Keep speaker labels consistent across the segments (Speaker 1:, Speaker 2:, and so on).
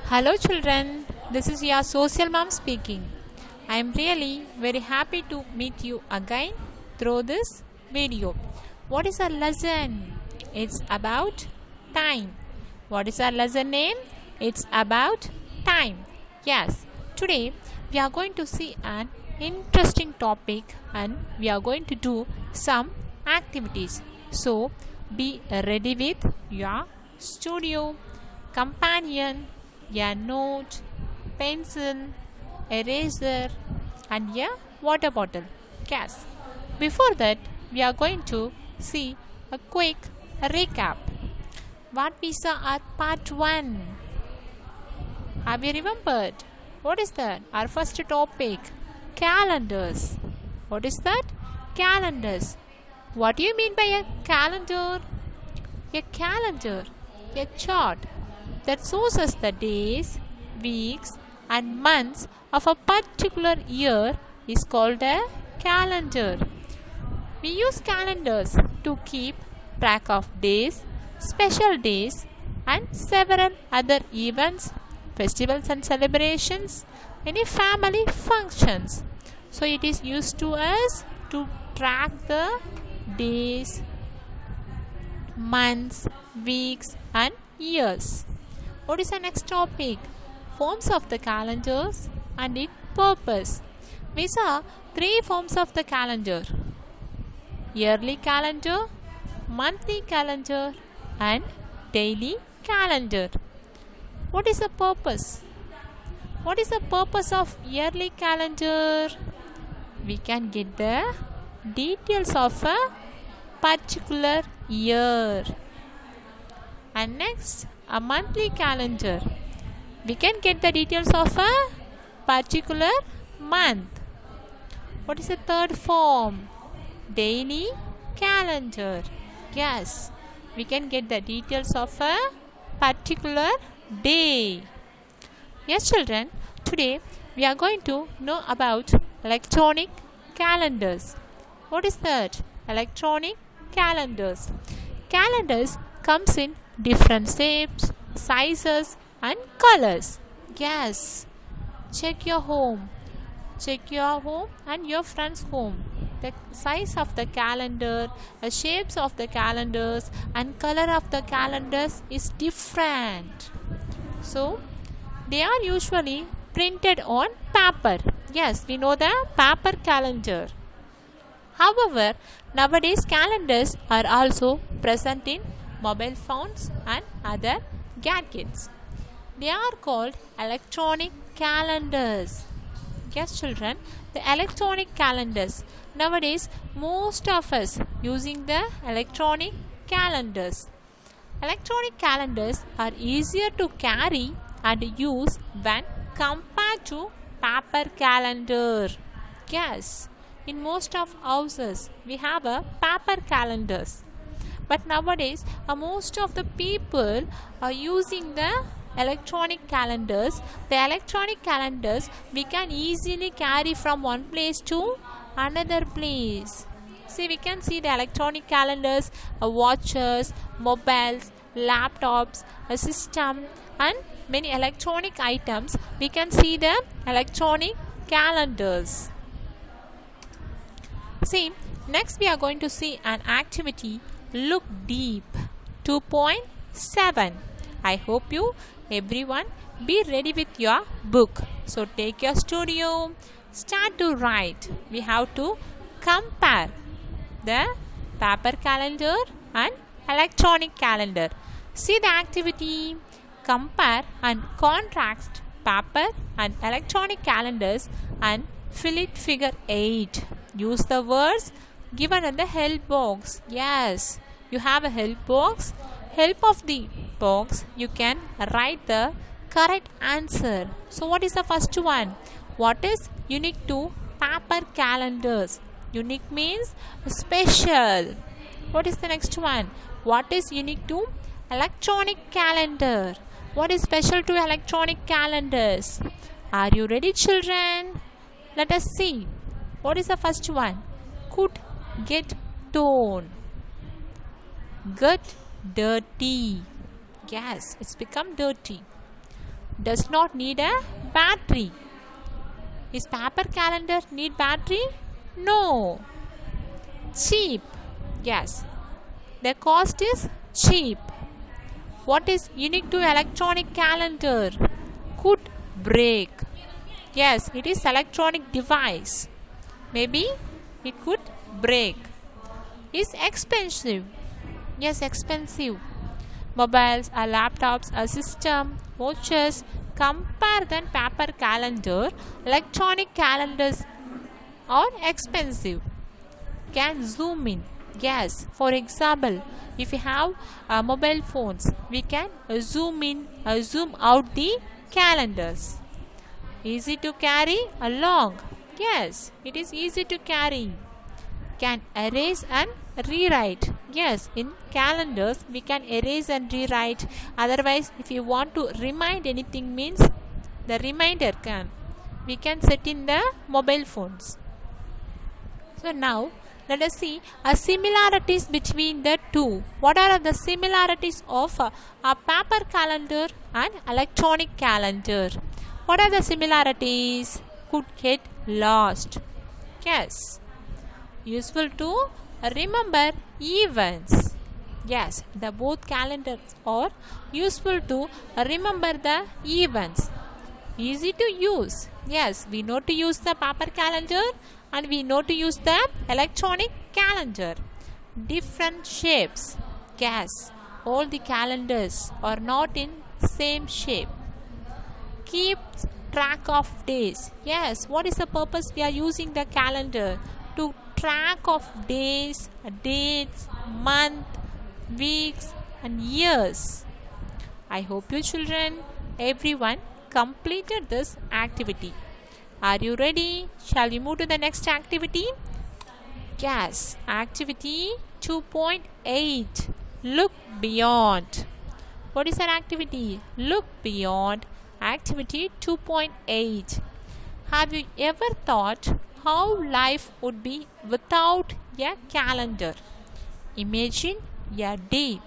Speaker 1: Hello children, this is your social mom speaking. I am really very happy to meet you again through this video. What is our lesson? It's about time. What is our lesson name? It's about time. Yes, today we are going to see an interesting topic and we are going to do some activities. So be ready with your studio, companion, a note, pencil, eraser and a water bottle. Yes. Before that, we are going to see a quick recap. What we saw at part 1. Have you remembered? What is that? Our first topic, calendars. What is that? Calendars. What do you mean by a calendar? A calendar, a chart that shows us the days, weeks and months of a particular year is called a calendar. We use calendars to keep track of days, special days and several other events, festivals and celebrations, any family functions. So it is used to us to track the days, months, weeks and years. What is the next topic? Forms of the calendars and its purpose. We saw 3 forms of the calendar: yearly calendar, monthly calendar and daily calendar. What is the purpose? What is the purpose of yearly calendar? We can get the details of a particular year. And next, a monthly calendar. We can get the details of a particular month. What is the third form? Daily calendar. Yes, we can get the details of a particular day. Yes children, today we are going to know about electronic calendars. What is that? Electronic calendars. Calendars comes in different shapes, sizes and colors. Yes, check your home. Check your home and your friend's home. The size of the calendar, the shapes of the calendars and color of the calendars is different. So, they are usually printed on paper. Yes, we know the paper calendar. However, nowadays calendars are also present in mobile phones and other gadgets. They are called electronic calendars. Yes children, the electronic calendars. Nowadays most of us using the electronic calendars. Electronic calendars are easier to carry and use when compared to paper calendar. Yes, in most of houses we have a paper calendars. But nowadays, most of the people are using the electronic calendars. The electronic calendars we can easily carry from one place to another place. See, we can see the electronic calendars, watches, mobiles, laptops, a system and many electronic items. We can see the electronic calendars. See, next we are going to see an activity, Look Deep 2.7. I hope you everyone be ready with your book. So take your studio, start to write. We have to compare the paper calendar and electronic calendar. See the activity, compare and contrast paper and electronic calendars and fill it figure 8. Use the words given in the help box. Yes, you have a help box. Help of the box you can write the correct answer. So what is the first one? What is unique to paper calendars? Unique means special. What is the next one? What is unique to electronic calendar? What is special to electronic calendars? Are you ready children? Let us see. What is the first one? Could get torn. Get dirty. Yes, it's become dirty. does not need a battery. Is paper calendar need battery? No. Cheap. Yes. The cost is cheap. What is unique to electronic calendar? Could break. Yes, it is electronic device. Maybe it could break. Is expensive. Yes, expensive. Mobiles, a laptops, a system, watches. Compare than paper calendar. Electronic calendars are expensive. Can zoom in. Yes, for example, if you have mobile phones, we can zoom in, zoom out the calendars. Easy to carry along. Yes, it is easy to carry. Can erase and rewrite. Yes, in calendars we can erase and rewrite. Otherwise, if you want to remind anything, means the reminder we can set in the mobile phones. So now let us see similarities between the two. What are the similarities of a paper calendar and electronic calendar? What are the similarities? Could get lost. Yes. Useful to remember events. Yes, the both calendars are useful to remember the events. Easy to use. Yes, we know to use the paper calendar and we know to use the electronic calendar. Different shapes. Yes, all the calendars are not in same shape. Keep track of days. Yes, what is the purpose we are using the calendar? To track of days, dates, month, weeks and years. I hope you children, everyone completed this activity. Are you ready? Shall we move to the next activity? Yes, activity 2.8. Look beyond. What is that activity? Look beyond. Activity 2.8. Have you ever thought how life would be without a calendar? Imagine a day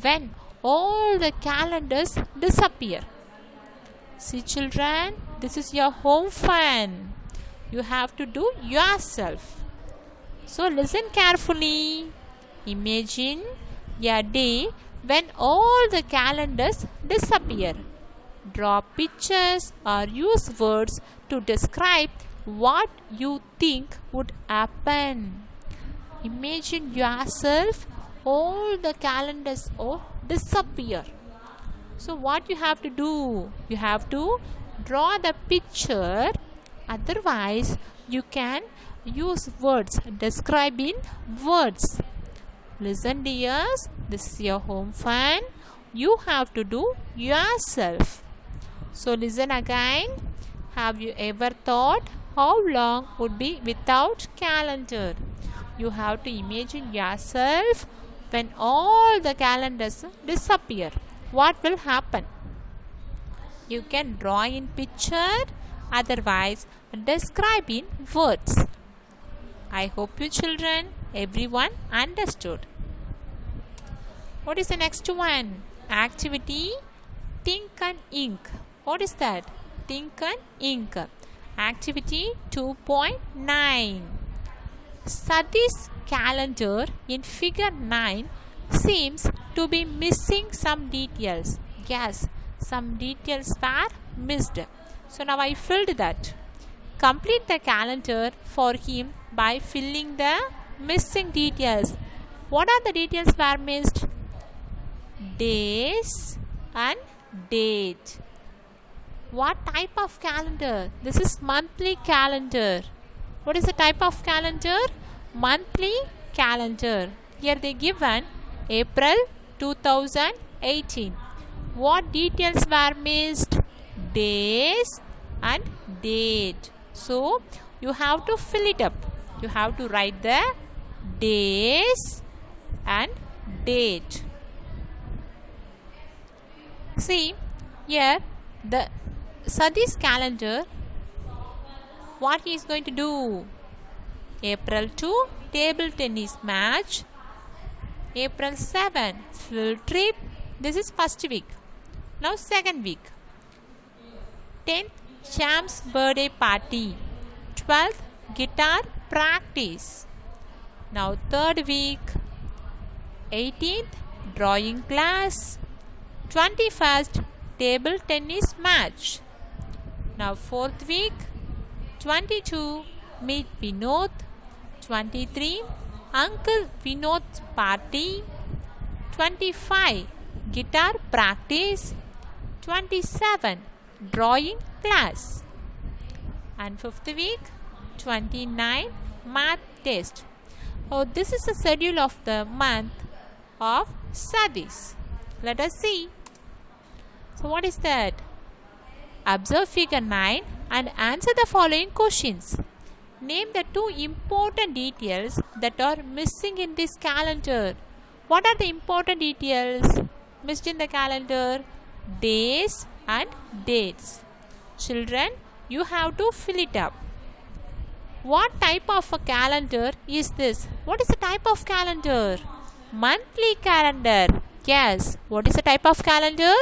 Speaker 1: when all the calendars disappear. See children, this is your home fun. You have to do yourself. So listen carefully. Imagine a day when all the calendars disappear. Draw pictures or use words to describe what you think would happen. Imagine yourself, all the calendars disappear. So what you have to do? You have to draw the picture. Otherwise, you can use words, describe in words. Listen dears, this is your home fun. You have to do yourself. So listen again. Have you ever thought how long would be without calendar? You have to imagine yourself when all the calendars disappear. What will happen? You can draw in picture, otherwise describe in words. I hope you children, everyone understood. What is the next one? Activity Think and Ink. What is that? Think and Ink. Activity 2.9. Sati's calendar in figure 9 seems to be missing some details. Yes, some details were missed. So now I filled that. Complete the calendar for him by filling the missing details. What are the details were missed? Days and date. What type of calendar? This is monthly calendar. What is the type of calendar? Monthly calendar. Here they given April 2018. What details were missed? Days and date. So you have to fill it up. You have to write the days and date. See here the Sati's calendar. What he is going to do? April 2 table tennis match. April 7 field trip. This is first week. Now second week. 10th, Sham's birthday party. 12th, guitar practice. Now third week. 18th, drawing class. 21st, table tennis match. Now fourth week. 22, meet Vinod. 23, Uncle Vinod's party. 25, guitar practice. 27, drawing class. And fifth week. 29, math test. Oh, this is the schedule of the month of Sadis. Let us see. So what is that? Observe figure 9 and answer the following questions. Name the two important details that are missing in this calendar. What are the important details missed in the calendar? Days and dates. Children, you have to fill it up. What type of a calendar is this? What is the type of calendar? Monthly calendar. Yes. What is the type of calendar?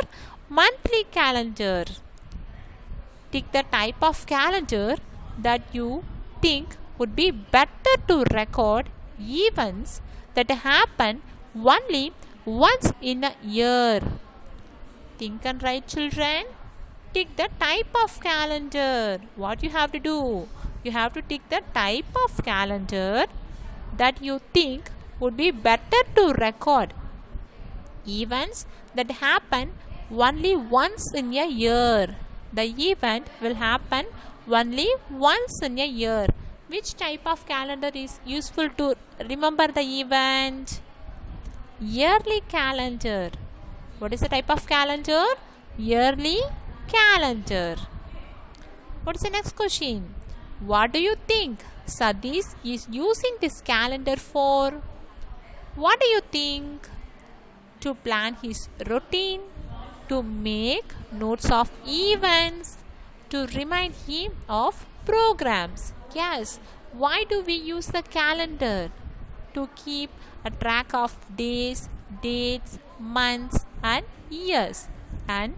Speaker 1: Monthly calendar. Tick the type of calendar that you think would be better to record events that happen only once in a year. Think and write, children. Tick the type of calendar. What you have to do? You have to tick the type of calendar that you think would be better to record events that happen only once in a year. The event will happen only once in a year. Which type of calendar is useful to remember the event? Yearly calendar. What is the type of calendar? Yearly calendar. What is the next question? What do you think Sadis is using this calendar for? What do you think? To plan his routine, to make notes of events, to remind him of programs. Yes, why do we use the calendar? To keep a track of days, dates, months and years. And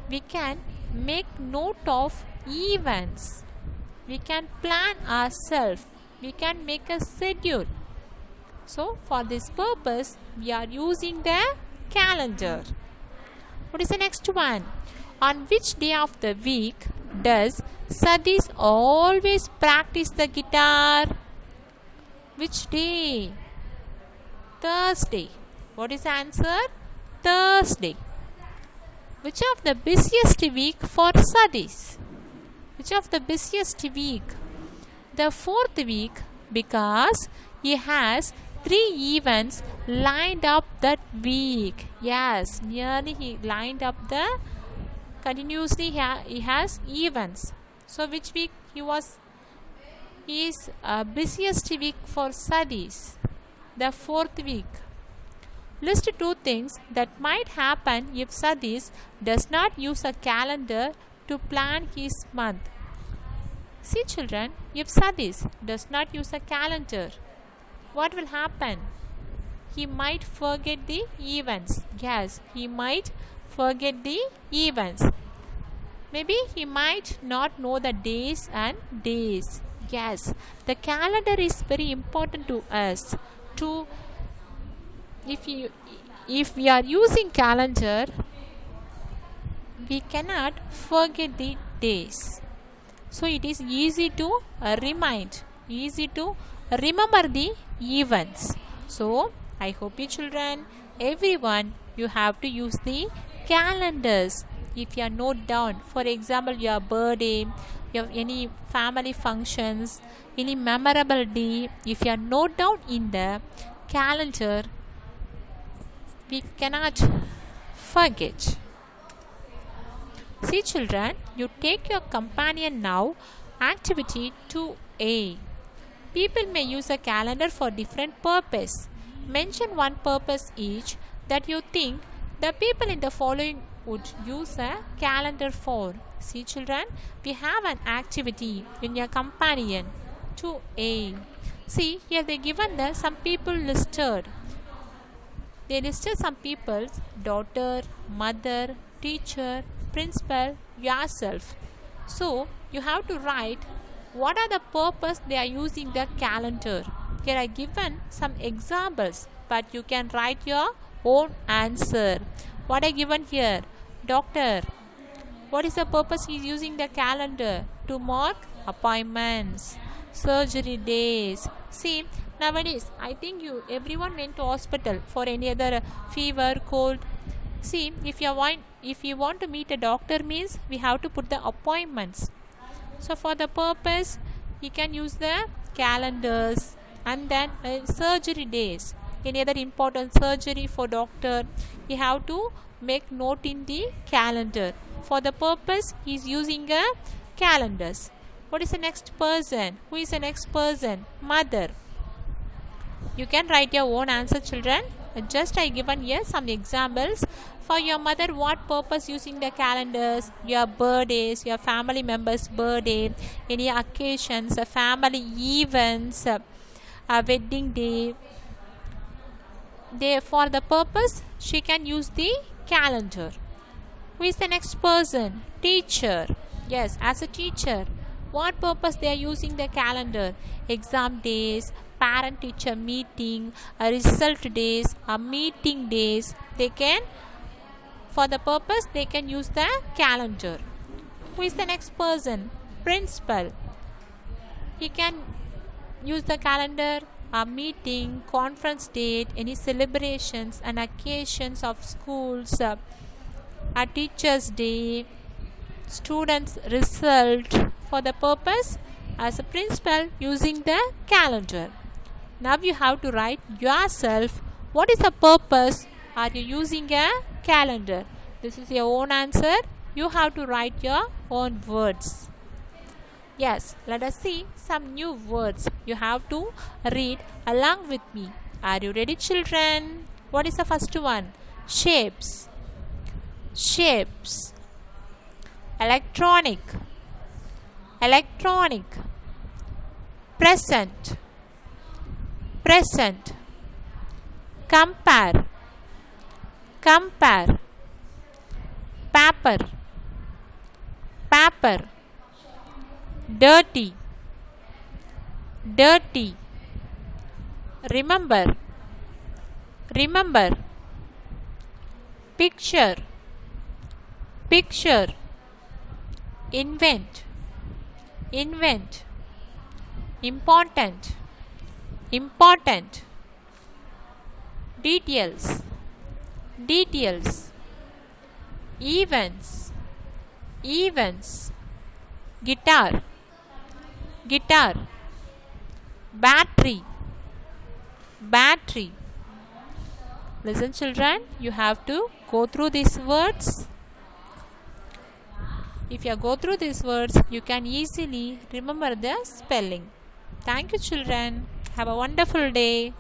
Speaker 1: we can make note of events. We can plan ourselves. We can make a schedule. So for this purpose, we are using the calendar. What is the next one? On which day of the week does Sadis always practice the guitar? Which day? Thursday. What is the answer? Thursday. Which of the busiest week for Sadis? Which of the busiest week? The fourth week, because he has 3 events lined up that week. Yes, nearly he lined up the continuously he has events. So which week he is busiest week for Sadis? The fourth week. List 2 things that might happen if Sadis does not use a calendar to plan his month. See children, if Sadis does not use a calendar, what will happen? He might forget the events. Yes, he might forget the events. Maybe he might not know the days and days. Yes, the calendar is very important to us. If we are using calendar, we cannot forget the days. So it is easy to remind, easy to remember the events. So I hope you children, everyone, you have to use the calendars. If you are note down, for example, your birthday, you have any family functions, any memorable day, if you are note down in the calendar, we cannot forget. See children, you take your companion now. Activity 2A. People may use a calendar for different purpose. Mention one purpose each that you think the people in the following would use a calendar for. See children, we have an activity in your companion 2A. See, here they given some people listed. They listed some people's daughter, mother, teacher, principal, yourself. So you have to write what are the purpose they are using the calendar. Here I given some examples, but you can write your own answer. What I given here? Doctor, what is the purpose he is using the calendar? To mark appointments, surgery days. See, nowadays I think everyone went to hospital for any other fever, cold. See, if you want to meet a doctor means we have to put the appointments. So for the purpose, you can use the calendars. And then surgery days. Any other important surgery for doctor, you have to make note in the calendar. For the purpose, he is using a calendars. What is the next person? Who is the next person? Mother. You can write your own answer, children. Just I given here some examples. For your mother, what purpose using the calendars? Your birthdays, your family members' birthday, any occasions, family events, a wedding day. For the purpose, she can use the calendar. Who is the next person? Teacher. Yes, as a teacher, what purpose they are using the calendar? Exam days, parent teacher meeting, a result days, a meeting days. For the purpose, they can use the calendar. Who is the next person? Principal. He can use the calendar, a meeting, conference date, any celebrations and occasions of schools, a teacher's day, students' result. For the purpose, as a principal, using the calendar. Now you have to write yourself, what is the purpose are you using a calendar? This is your own answer. You have to write your own words. Yes, let us see some new words. You have to read along with me. Are you ready, children? What is the first one? Shapes. Shapes. Electronic. Electronic. Present. Present. Compare. Compare. Paper. Paper. Dirty. Dirty. Remember. Remember. Picture. Picture. Invent. Invent. Important. Important. Details. Details. Events. Events. Guitar. Guitar. Battery. Battery. Listen, children, you have to go through these words. If you go through these words, you can easily remember the spelling. Thank you, children. Have a wonderful day.